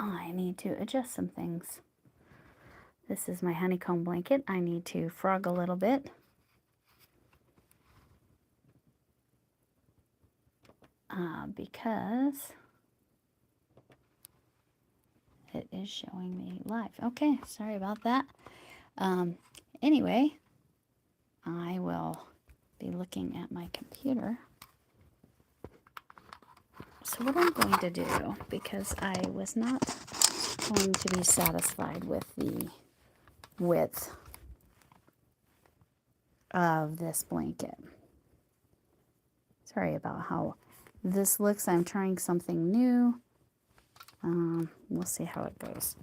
I need to adjust some things. This is my honeycomb blanket. I need to frog a little bit. Because it is showing me live. Okay, sorry about that. Anyway, I will be looking at my computer. So what I'm going to do, because I was not going to be satisfied with the width of this blanket. Sorry about how this looks. I'm trying something new. We'll see how it goes.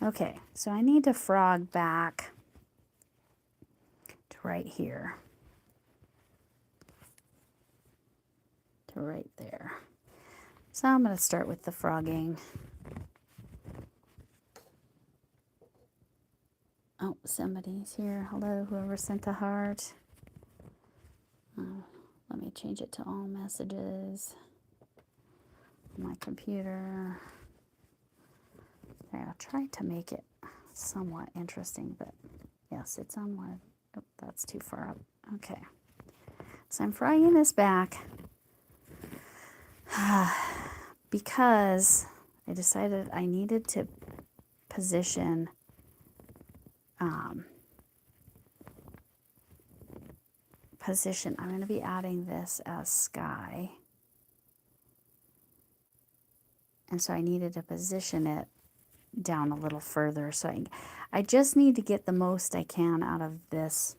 Okay, so I need to frog back to right here. To right there. So I'm going to start with the frogging. Oh, somebody's here. Hello, whoever sent a heart. Let me change it to all messages. My computer. Okay, I'll try to make it somewhat interesting, but yes, it's on one. Oh, that's too far up. Okay. So I'm frying this back because I decided I needed to position I'm going to be adding this as sky. And so I needed to position it down a little further. So I just need to get the most I can out of this.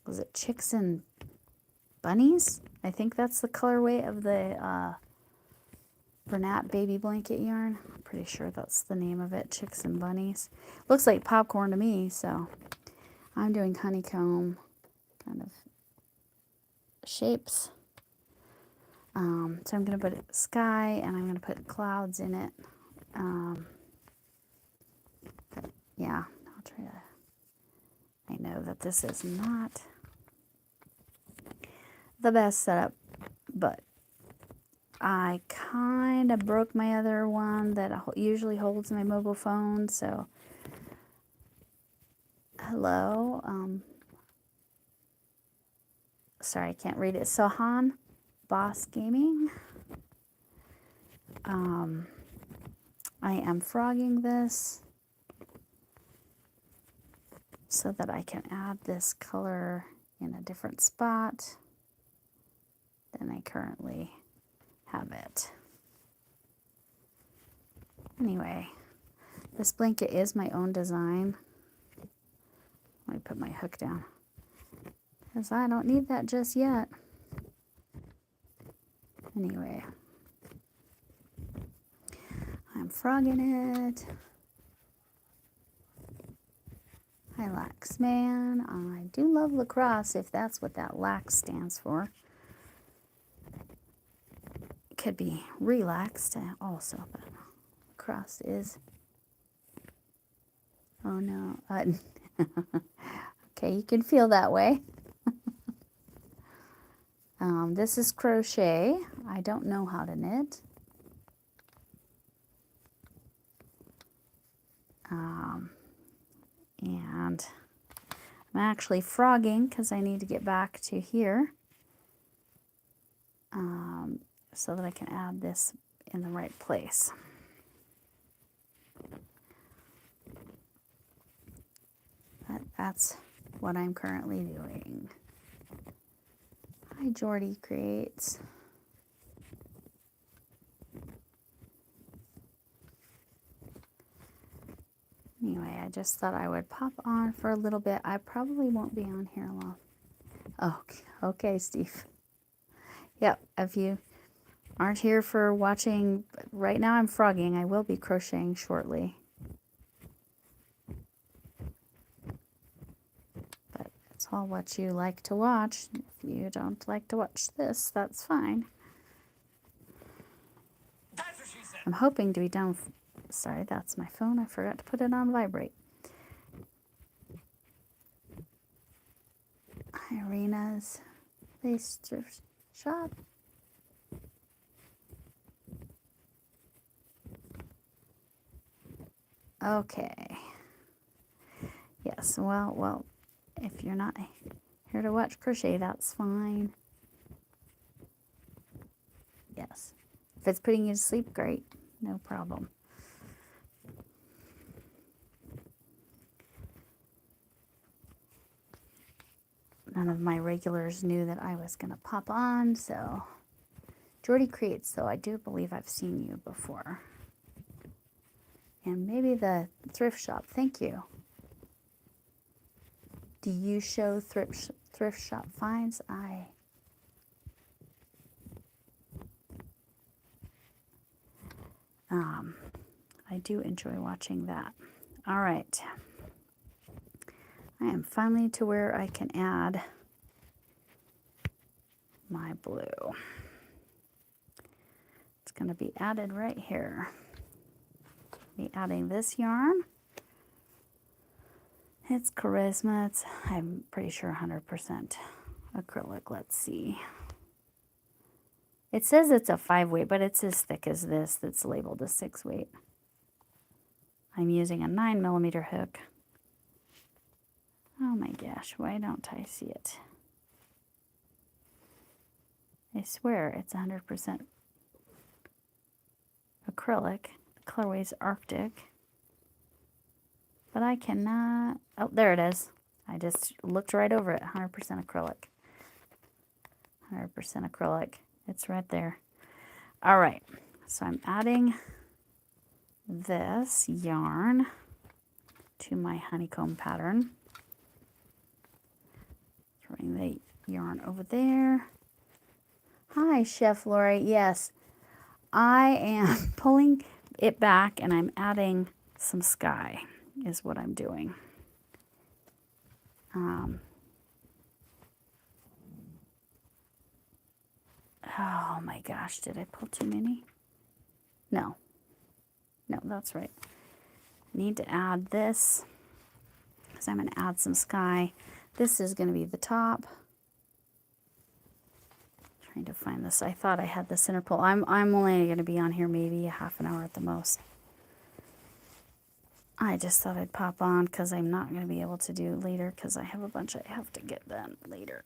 Was it Chicks and Bunnies? I think that's the colorway of the Bernat baby blanket yarn. I'm pretty sure that's the name of it, Chicks and Bunnies. Looks like popcorn to me, so I'm doing honeycomb kind of shapes. So I'm going to put sky and I'm going to put clouds in it. But yeah, I'll try to. I know that this is not the best setup, but I kind of broke my other one that usually holds my mobile phone. So hello. Sorry, I can't read it. Sohan Boss Gaming. I am frogging this so that I can add this color in a different spot than I currently have it. Anyway, this blanket is my own design. Let me put my hook down, because I don't need that just yet. Anyway, I'm frogging it. Hi, Lax Man. I do love lacrosse, if that's what that lax stands for. It could be relaxed also, but lacrosse is. Oh no. Okay, you can feel that way. This is crochet. I don't know how to knit. And I'm actually frogging because I need to get back to here so that I can add this in the right place. But that's what I'm currently doing. Hi, Jordy Creates. Anyway, I just thought I would pop on for a little bit. I probably won't be on here long. Oh, okay, Steve. Yep, if you aren't here for watching, right now I'm frogging. I will be crocheting shortly. But it's all what you like to watch. If you don't like to watch this, that's fine. That's what she said. I'm hoping to be done. Sorry, that's my phone. I forgot to put it on vibrate. Irina's Lace Thrift Shop. Okay. Yes, well, if you're not here to watch crochet, that's fine. Yes. If it's putting you to sleep, great. No problem. None of my regulars knew that I was going to pop on, so... Jordy Creates, though, I do believe I've seen you before. And maybe the thrift shop. Thank you. Do you show thrift shop finds? I do enjoy watching that. All right. I am finally to where I can add my blue. It's going to be added right here. Be adding this yarn. It's Charisma. I'm pretty sure 100% acrylic. Let's see. It says it's a 5-weight, but it's as thick as this that's labeled a 6-weight. I'm using a 9mm hook. Oh my gosh, why don't I see it? I swear it's 100% acrylic. The colorway's Arctic. But I cannot... Oh, there it is. I just looked right over it. 100% acrylic. 100% acrylic. It's right there. All right. So I'm adding this yarn to my honeycomb pattern. Throwing the yarn over there. Hi, Chef Lori. Yes, I am pulling it back and I'm adding some sky is what I'm doing. Oh my gosh, did I pull too many? No. No, that's right. Need to add this because I'm going to add some sky. This is going to be the top. Trying to find this. I thought I had the center pole. I'm only going to be on here maybe a half an hour at the most. I just thought I'd pop on because I'm not going to be able to do later because I have a bunch I have to get done later.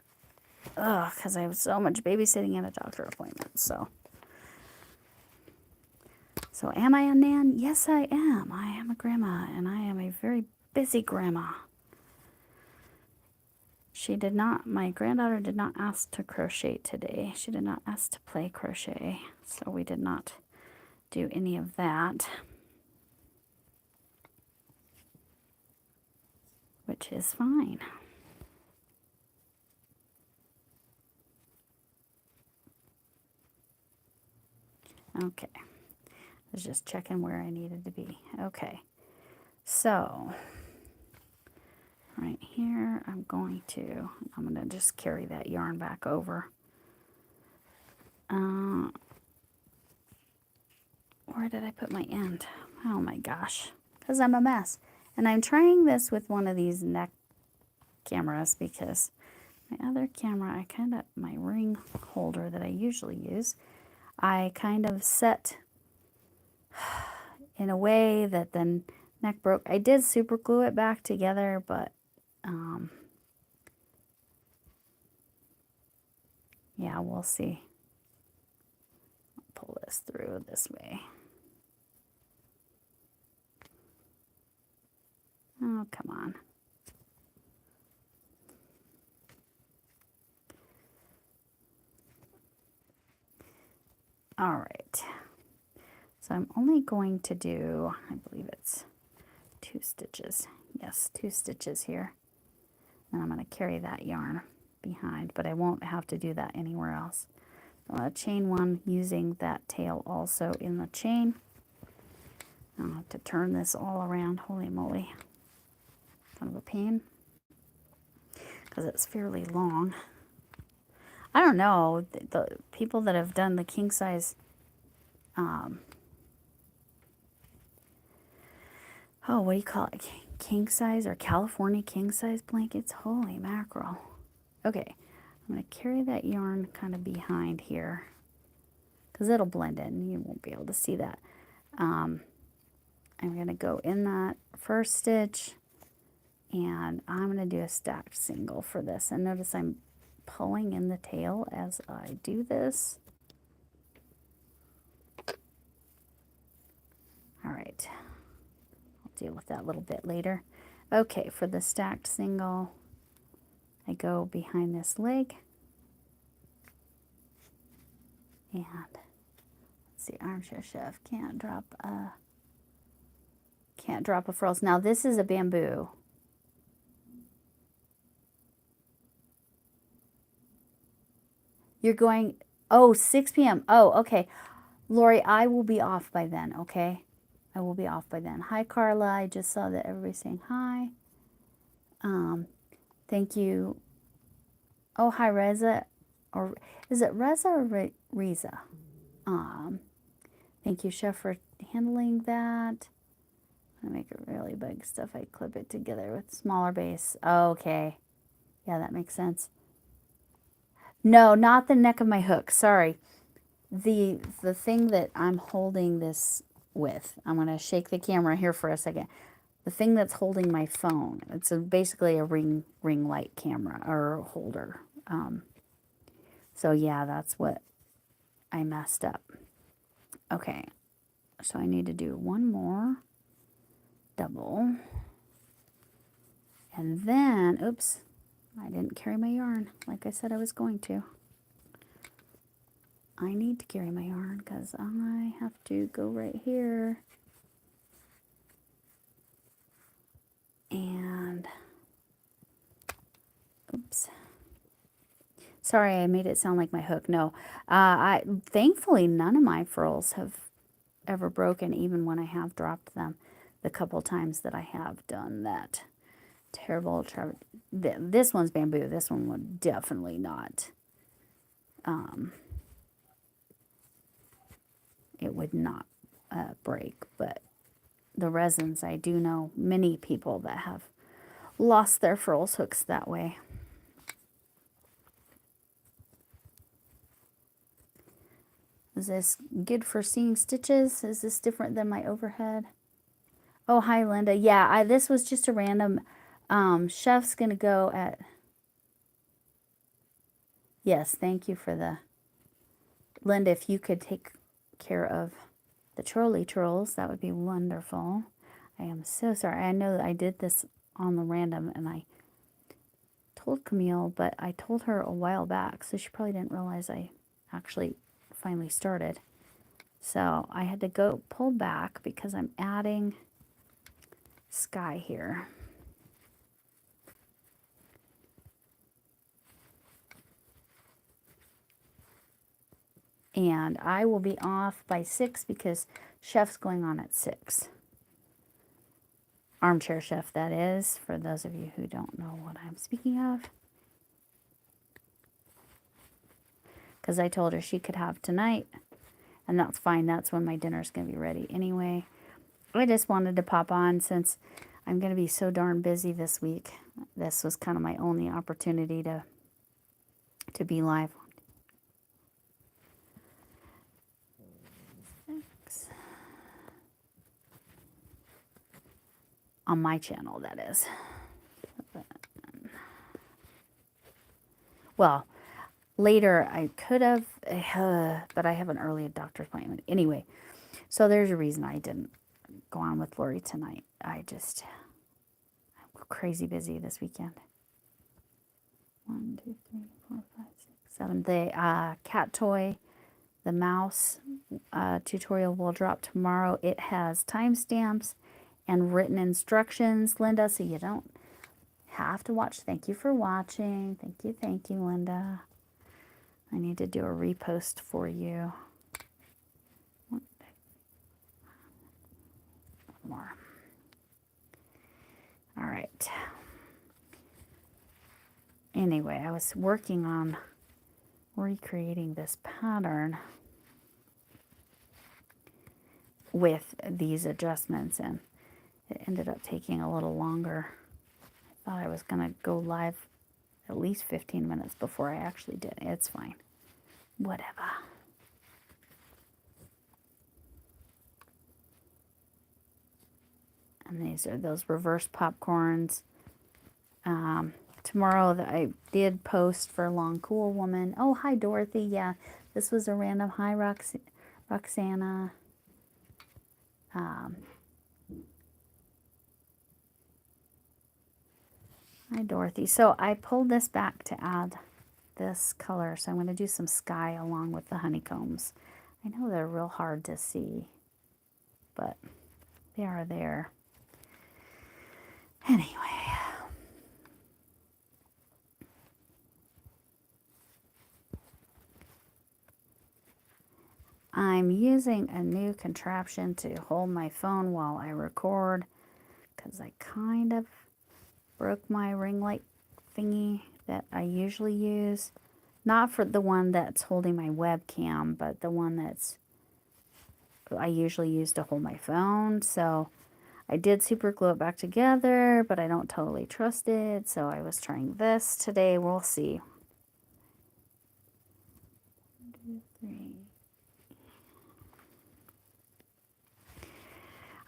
Ugh, because I have so much babysitting and a doctor appointment. So am I a nan? Yes, I am. I am a grandma, and I am a very busy grandma. She did not, my granddaughter did not ask to crochet today. She did not ask to play crochet, so we did not do any of that, which is fine. Okay, I was just checking where I needed to be. Okay, so right here, I'm going to just carry that yarn back over. Where did I put my end? Oh my gosh, because I'm a mess. And I'm trying this with one of these neck cameras because my other camera, my ring holder that I usually use, I kind of set in a way that the neck broke. I did super glue it back together, but yeah, we'll see. I'll pull this through this way. Oh, come on. All right. So I'm only going to do, I believe it's 2 stitches. Yes, 2 stitches here. And I'm going to carry that yarn behind, but I won't have to do that anywhere else. I'm going to chain 1 using that tail also in the chain. I'll have to turn this all around. Holy moly. Kind of a pain because it's fairly long. I don't know, the people that have done the king size, oh, what do you call it? King size or California king size blankets? Holy mackerel. Okay, I'm going to carry that yarn kind of behind here because it'll blend in. You won't be able to see that. I'm going to go in that first stitch, and I'm going to do a stacked single for this. And notice I'm pulling in the tail as I do this. All right, I'll deal with that a little bit later. Okay, for the stacked single, I go behind this leg, and let's see, Armchair Chef can't drop a frills. Now this is a bamboo. You're going, oh, 6 p.m. Oh, okay. Lori, I will be off by then, okay? I will be off by then. Hi, Carla. I just saw that everybody's saying hi. Thank you. Oh, hi, Reza. Or is it Reza or Reza? Thank you, Chef, for handling that. I make it really big stuff. I clip it together with smaller base. Okay. Yeah, that makes sense. No, not the neck of my hook. Sorry. The thing that I'm holding this with, I'm going to shake the camera here for a second. The thing that's holding my phone, it's basically a ring light camera or holder. So yeah, that's what I messed up. Okay, so I need to do one more double. And then, oops, I didn't carry my yarn like I said I was going to. I need to carry my yarn because I have to go right here. And, oops. Sorry, I made it sound like my hook. No, thankfully none of my frills have ever broken, even when I have dropped them the couple times that I have done that. Terrible. This one's bamboo. This one would definitely not. It would not break, but the resins, I do know many people that have lost their frills hooks that way. Is this good for seeing stitches? Is this different than my overhead? Oh, hi, Linda. Yeah, this was just a random. Chef's going to go at... Yes, thank you for the... Linda, if you could take care of the trolley trolls, that would be wonderful. I am so sorry. I know that I did this on the random, and I told Camille, but I told her a while back, so she probably didn't realize I actually finally started. So I had to go pull back because I'm adding sky here. And I will be off by 6 because Chef's going on at 6. Armchair Chef, that is, for those of you who don't know what I'm speaking of. Because I told her she could have tonight, and that's fine. That's when my dinner's going to be ready anyway. I just wanted to pop on since I'm going to be so darn busy this week. This was kind of my only opportunity to be live. On my channel, that is. Well, later I could have, but I have an early doctor's appointment. Anyway, so there's a reason I didn't go on with Lori tonight. I'm crazy busy this weekend. 1, 2, 3, 4, 5, 6, 7. The cat toy, the mouse tutorial will drop tomorrow. It has timestamps and written instructions, Linda, so you don't have to watch. Thank you for watching. Thank you, Linda. I need to do a repost for you. More. All right. Anyway, I was working on recreating this pattern with these adjustments, and it ended up taking a little longer. I thought I was going to go live at least 15 minutes before I actually did. It's fine. Whatever. And these are those reverse popcorns. Tomorrow I did post for Long Cool Woman. Oh, hi, Dorothy. Yeah, this was a random. Hi, Roxana. Hi, Dorothy. So I pulled this back to add this color. So I'm going to do some sky along with the honeycombs. I know they're real hard to see, but they are there. Anyway. I'm using a new contraption to hold my phone while I record because I kind of broke my ring light thingy that I usually use. Not for the one that's holding my webcam, but the one that's I usually use to hold my phone. So I did super glue it back together, but I don't totally trust it. So I was trying this today. We'll see. 1, 2, 3.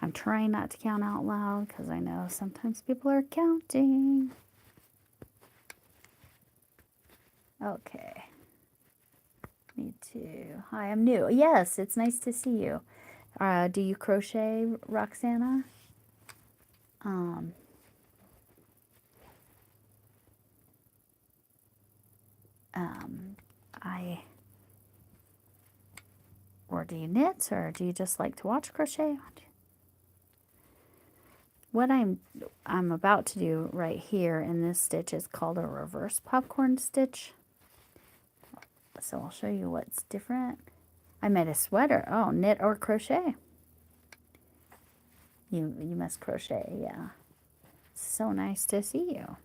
I'm trying not to count out loud because I know sometimes people are counting. Okay. Me too. Hi, I'm new. Yes, it's nice to see you. Do you crochet, Roxana? Or do you knit, or do you just like to watch crochet? What I'm about to do right here in this stitch is called a reverse popcorn stitch. So I'll show you what's different. I made a sweater. Oh, knit or crochet? You must crochet, yeah. So nice to see you.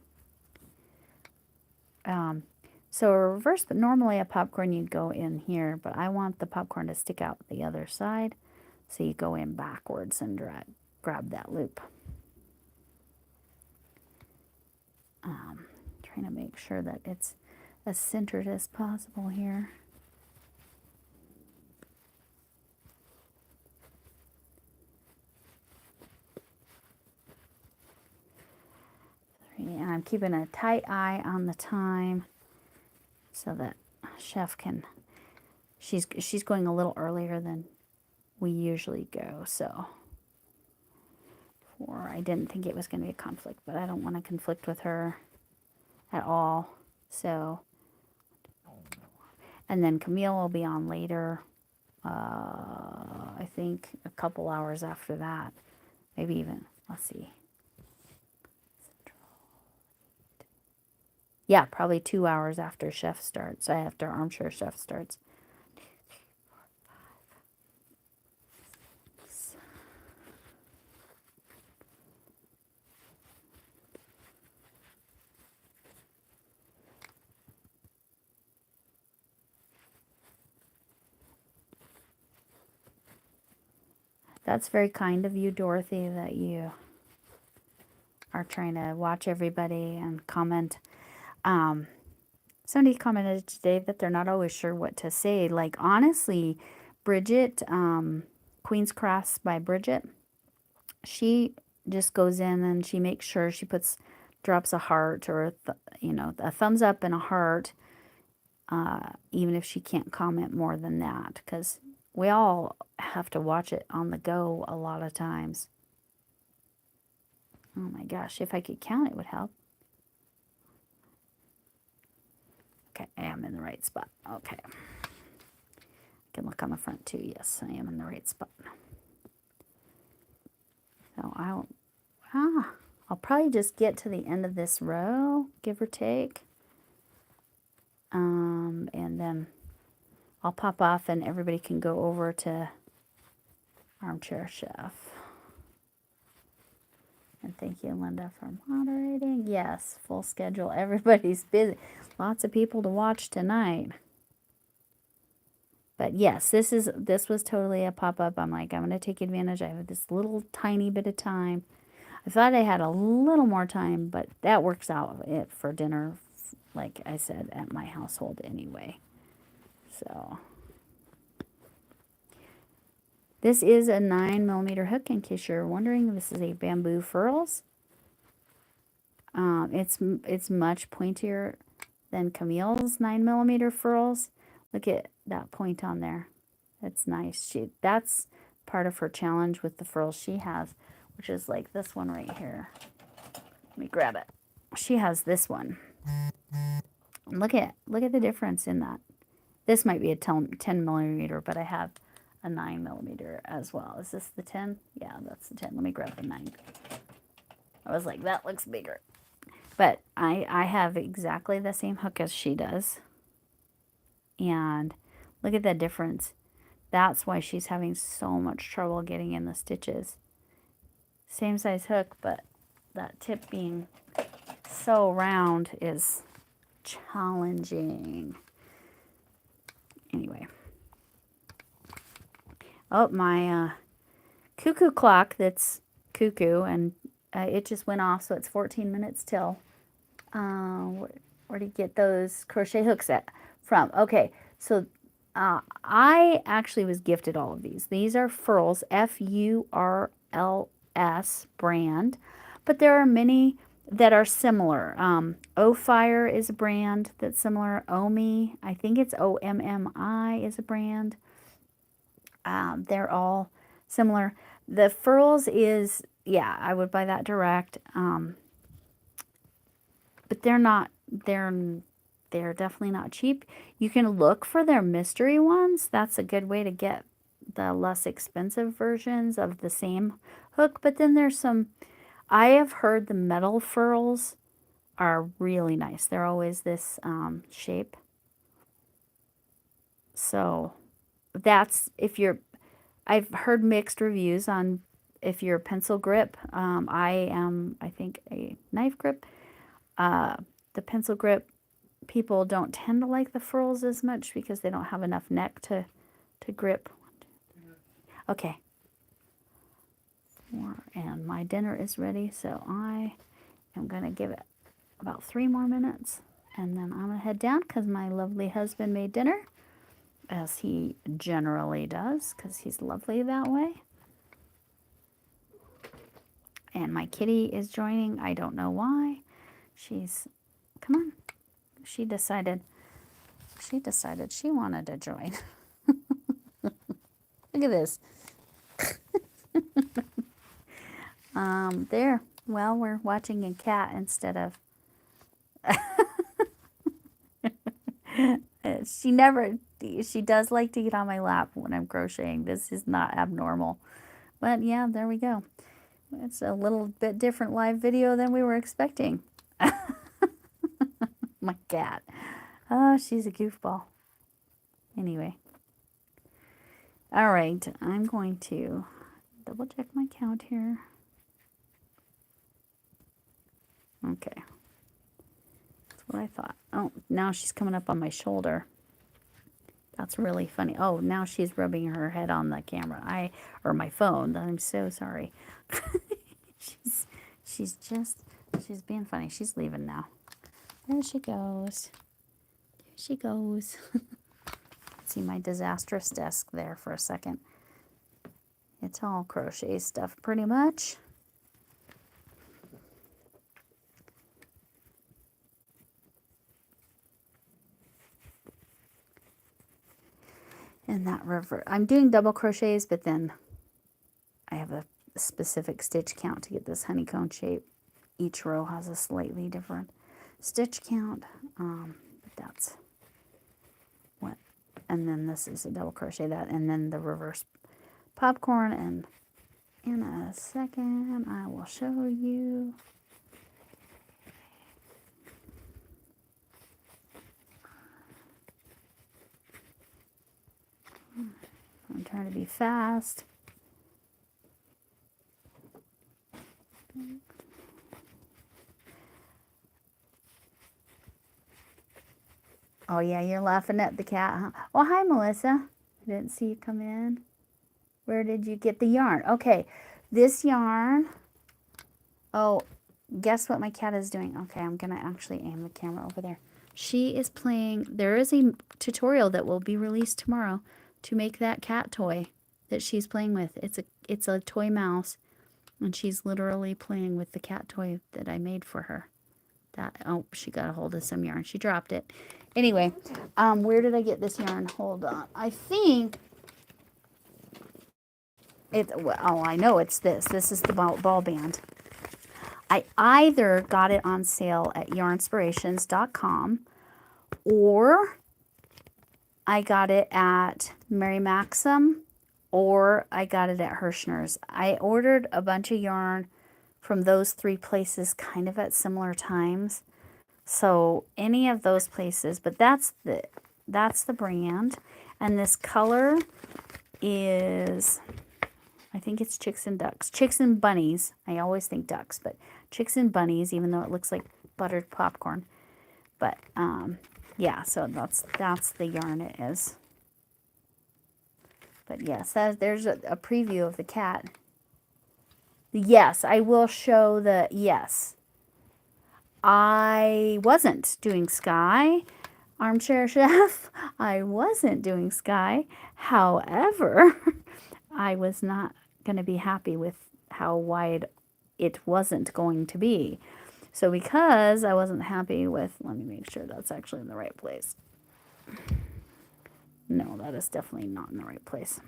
So a reverse, but normally a popcorn you'd go in here, but I want the popcorn to stick out the other side. So you go in backwards and grab that loop. Trying to make sure that it's as centered as possible here. And I'm keeping a tight eye on the time so that Chef can, she's going a little earlier than we usually go, so I didn't think it was going to be a conflict, but I don't want to conflict with her at all. So, and then Camille will be on later, I think a couple hours after that, maybe even, let's see. Yeah, probably 2 hours after Chef starts, after Armchair Chef starts. That's very kind of you, Dorothy, that you are trying to watch everybody and comment. Somebody commented today that they're not always sure what to say. Like, honestly, Bridget, Queen's Cross by Bridget, she just goes in and she makes sure she drops a heart or, a thumbs up and a heart, even if she can't comment more than that, because we all have to watch it on the go a lot of times. Oh my gosh, if I could count, it would help. Okay, I am in the right spot. Okay. I can look on the front too. Yes, I am in the right spot. So I'll probably just get to the end of this row, give or take. And then I'll pop off and everybody can go over to Armchair Chef. And thank you, Linda, for moderating. Yes, full schedule. Everybody's busy. Lots of people to watch tonight. But yes, this was totally a pop-up. I'm like, I'm going to take advantage. I have this little tiny bit of time. I thought I had a little more time, but that works out for dinner, like I said, at my household anyway. So This is a 9mm hook, in case you're wondering. This is a Bamboo Furls. It's much pointier than Camille's 9mm furls. Look at that point on there. That's nice. That's part of her challenge with the furls she has, which is like this one right here. Let me grab it. She has this one. Look at the difference in that. This might be a 10mm, but I have a 9mm as well. Is this the 10? Yeah, that's the 10. Let me grab the 9. I was like, that looks bigger. But I have exactly the same hook as she does. And look at the difference. That's why she's having so much trouble getting in the stitches. Same size hook, but that tip being so round is challenging. Anyway. Oh, my cuckoo clock that's cuckoo, and it just went off, so it's 14 minutes till. Where do you get those crochet hooks from? Okay, so I actually was gifted all of these. These are Furls, Furls brand, but there are many that are similar. O-Fire is a brand that's similar. Omi, I think it's OMMI is a brand. They're all similar. The Furls is, yeah, I would buy that direct. But they're definitely not cheap. You can look for their mystery ones. That's a good way to get the less expensive versions of the same hook. But then there's some, I have heard the metal furls are really nice. They're always this shape. So that's, I've heard mixed reviews on if you're pencil grip. I am, I think, a knife grip. The pencil grip people don't tend to like the furls as much because they don't have enough neck to grip. Okay. And my dinner is ready, so I am going to give it about 3 more minutes, and then I'm going to head down because my lovely husband made dinner, as he generally does, because he's lovely that way. And my kitty is joining. I don't know why. Come on. She decided she wanted to join. Look at this. There. Well, we're watching a cat instead of... She does like to get on my lap when I'm crocheting. This is not abnormal. But yeah, there we go. It's a little bit different live video than we were expecting. My cat. Oh, she's a goofball. Anyway. All right. I'm going to double check my count here. Okay. That's what I thought. Oh, now she's coming up on my shoulder. That's really funny. Oh, now she's rubbing her head on the camera. Or my phone. I'm so sorry. she's being funny. She's leaving now. There she goes. There she goes. See my disastrous desk there for a second. It's all crochet stuff pretty much. And that river, I'm doing double crochets, but then I have a specific stitch count to get this honeycomb shape. Each row has a slightly different stitch count, but that's what. And then this is a double crochet that, and then the reverse popcorn. And in a second, I will show you. I'm trying to be fast. Oh yeah, you're laughing at the cat, huh? Oh, hi, Melissa. I didn't see you come in. Where did you get the yarn? Okay, this yarn. Oh, guess what my cat is doing? Okay, I'm gonna actually aim the camera over there. She is playing. There is a tutorial that will be released tomorrow to make that cat toy. that she's playing with. It's a toy mouse, and she's literally playing with the cat toy that I made for her. That, oh, she got a hold of some yarn. She dropped it. Anyway, where did I get this yarn? Hold on. I think well, oh, I know it's this. This is the ball band. I either got it on sale at yarnspirations.com or I got it at Mary Maxim or I got it at Hirschner's. I ordered a bunch of yarn from those three places kind of at similar times. So any of those places, but that's the brand. And this color is, I think it's Chicks and Ducks. Chicks and Bunnies. I always think ducks, but Chicks and Bunnies, even though it looks like buttered popcorn. But yeah, so that's the yarn it is. But yes, there's a preview of the cat. Yes, I will show the, yes. I wasn't doing Sky, Armchair Chef. I wasn't doing Sky. However, I was not going to be happy with how wide it wasn't going to be. So because I wasn't happy with, let me make sure that's actually in the right place. No, that is definitely not in the right place.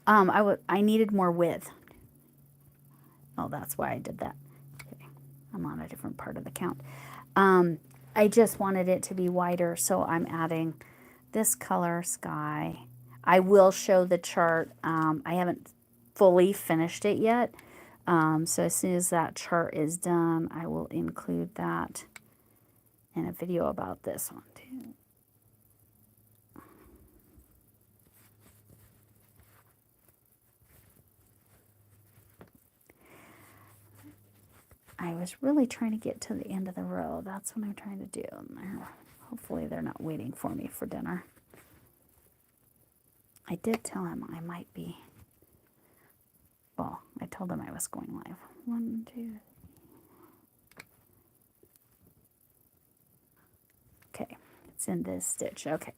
I needed more width. Oh, that's why I did that. Okay. I'm on a different part of the count. I just wanted it to be wider, so I'm adding this color, Sky. I will show the chart. I haven't fully finished it yet. So as soon as that chart is done, I will include that in a video about this one too. I was really trying to get to the end of the row. That's what I'm trying to do. Hopefully they're not waiting for me for dinner. I did tell him I might be. Well, I told him I was going live. 1, 2. Okay, it's in this stitch. Okay,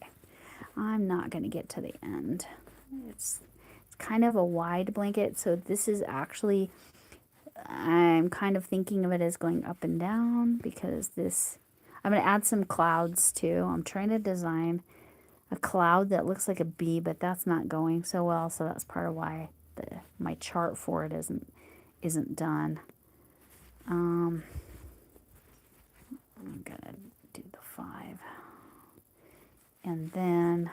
I'm not going to get to the end. It's kind of a wide blanket, so this is actually, I'm kind of thinking of it as going up and down because this, I'm going to add some clouds too. I'm trying to design a cloud that looks like a bee, but that's not going so well, so that's part of why my chart for it isn't done. I'm gonna do the 5, and then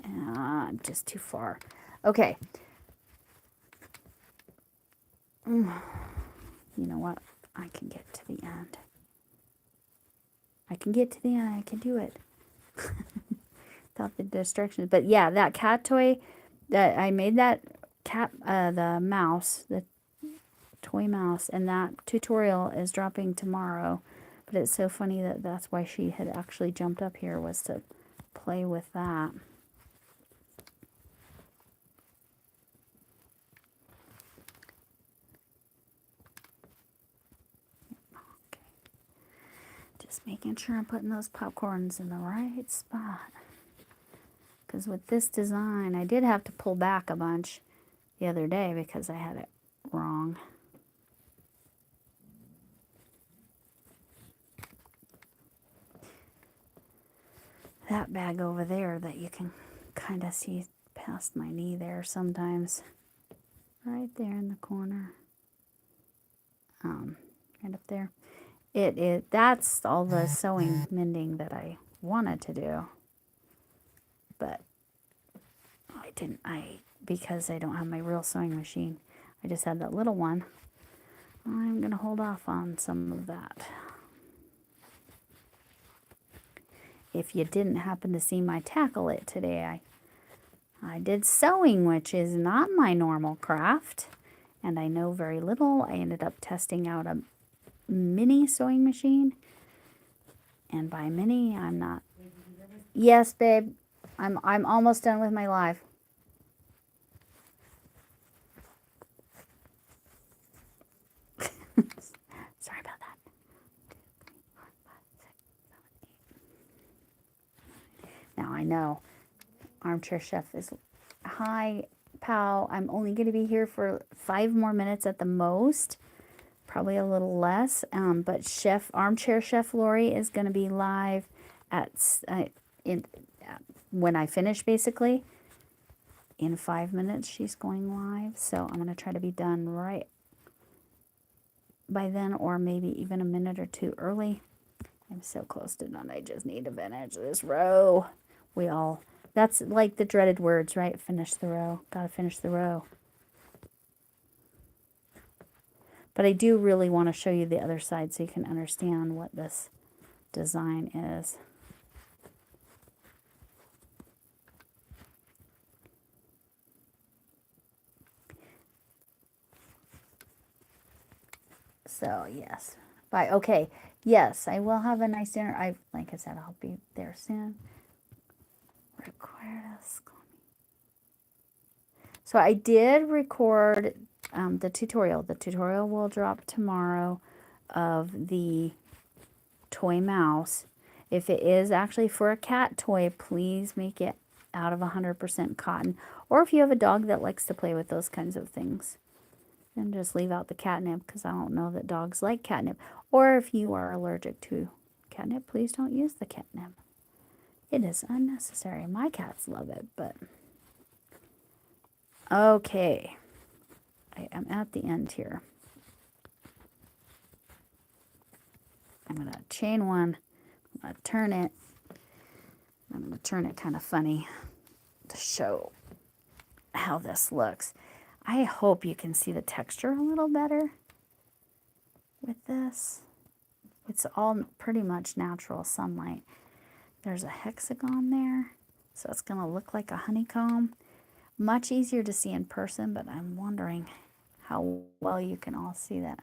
I'm just too far. Okay. You know what? I can get to the end. I can get to the end. I can do it. Without the distractions. But yeah, that cat toy that I made, that cat, the mouse, the toy mouse, and that tutorial is dropping tomorrow. But it's so funny that that's why she had actually jumped up here, was to play with that. Okay. Just making sure I'm putting those popcorns in the right spot. Because with this design, I did have to pull back a bunch the other day because I had it wrong. That bag over there that you can kind of see past my knee there sometimes. Right there in the corner. Right up there. That's all the sewing mending that I wanted to do. But because I don't have my real sewing machine. I just had that little one. I'm going to hold off on some of that. If you didn't happen to see my tackle it today, I did sewing, which is not my normal craft, and I know very little. I ended up testing out a mini sewing machine, and by mini, I'm not. Yes, babe, I'm almost done with my live. Sorry about that. 2, 3, 4, 5, 6, 7, 8. Now I know Armchair Chef is hi, pal. I'm only going to be here for 5 more minutes at the most. Probably a little less. But Armchair Chef Lori is going to be live at when I finish, basically. In 5 minutes, she's going live. So I'm going to try to be done right by then, or maybe even a minute or two early. I'm so close to done. I just need to finish this row. That's like the dreaded words, right? Finish the row. Gotta finish the row. But I do really want to show you the other side so you can understand what this design is. So, yes. Bye. Okay. Yes, I will have a nice dinner. Like I said, I'll be there soon. Required us. So I did record the tutorial. The tutorial will drop tomorrow of the toy mouse. If it is actually for a cat toy, please make it out of 100% cotton. Or if you have a dog that likes to play with those kinds of things, then just leave out the catnip, because I don't know that dogs like catnip. Or if you are allergic to catnip, please don't use the catnip. It is unnecessary. My cats love it, but... Okay. I am at the end here. I'm going to chain one. I'm going to turn it. I'm going to turn it kind of funny to show how this looks. I hope you can see the texture a little better with this. It's all pretty much natural sunlight. There's a hexagon there, so it's going to look like a honeycomb. Much easier to see in person, but I'm wondering how well you can all see that.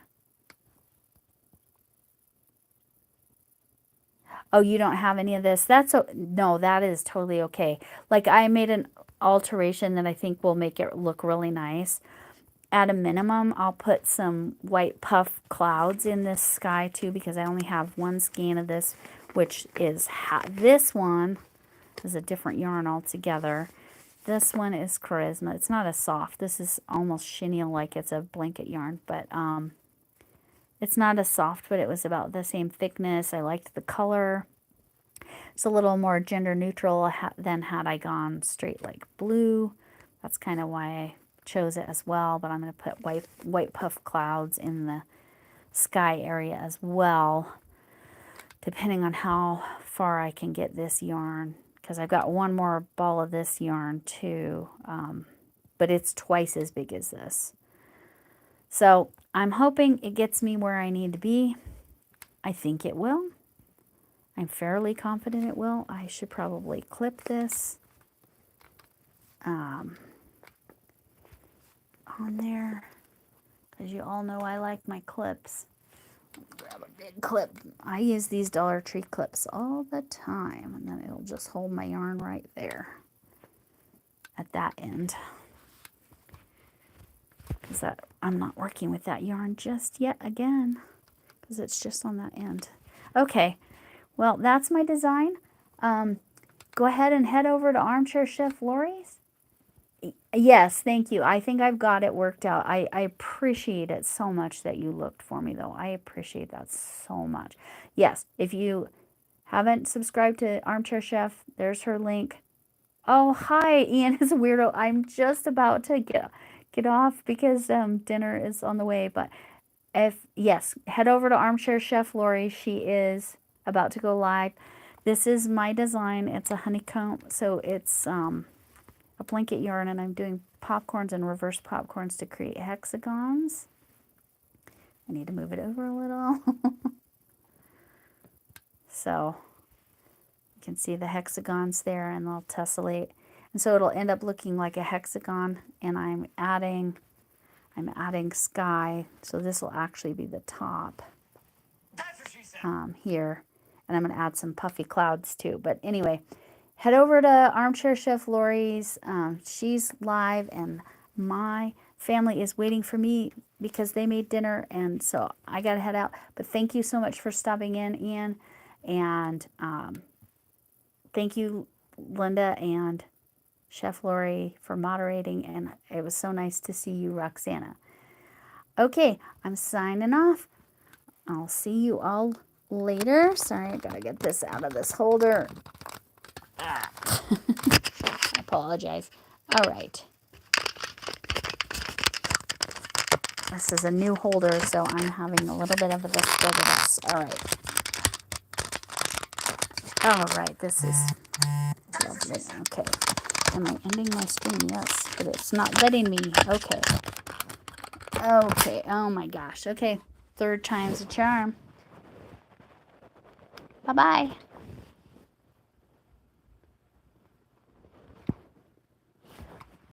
Oh, you don't have any of this? No, that is totally okay. Like, I made an alteration that I think will make it look really nice. At a minimum, I'll put some white puff clouds in this sky too, because I only have one skein of this, which is this one is a different yarn altogether. This one is Charisma. It's not as soft. This is almost chenille, like it's a blanket yarn, but it's not as soft, but it was about the same thickness. I liked the color. It's a little more gender neutral than had I gone straight like blue. That's kind of why I chose it as well, but I'm going to put white puff clouds in the sky area as well, depending on how far I can get this yarn, because I've got one more ball of this yarn too, but it's twice as big as this. So I'm hoping it gets me where I need to be. I think it will. I'm fairly confident it will. I should probably clip this on there, because you all know I like my clips. Grab a big clip. I use these Dollar Tree clips all the time, and then it'll just hold my yarn right there at that end. Because I'm not working with that yarn just yet again, because it's just on that end. Okay, well, that's my design. Go ahead and head over to Armchair Chef Lori's. Yes, thank you. I think I've got it worked out. I appreciate it so much that you looked for me, though. I appreciate that so much. Yes, if you haven't subscribed to Armchair Chef, there's her link. Oh, hi, Ian is a weirdo. I'm just about to get off because dinner is on the way. But yes, head over to Armchair Chef Lori. She is about to go live. This is my design. It's a honeycomb, so it's a blanket yarn, and I'm doing popcorns and reverse popcorns to create hexagons. I need to move it over a little. So you can see the hexagons there, and they'll tessellate. And so it'll end up looking like a hexagon, and I'm adding sky, so this will actually be the top here. And I'm going to add some puffy clouds too. But anyway, head over to Armchair Chef Lori's. She's live, and my family is waiting for me because they made dinner, and so I got to head out. But thank you so much for stopping in, Ian. And thank you, Linda and Chef Lori, for moderating, and it was so nice to see you, Roxana. Okay, I'm signing off. I'll see you all later. Sorry, I gotta get this out of this holder. I apologize. All right. This is a new holder, so I'm having a little bit of this for this. All right. All right, this is lovely. Okay. Am I ending my stream? Yes, but it's not letting me. Okay. Okay. Oh my gosh. Okay. Third time's a charm. Bye-bye.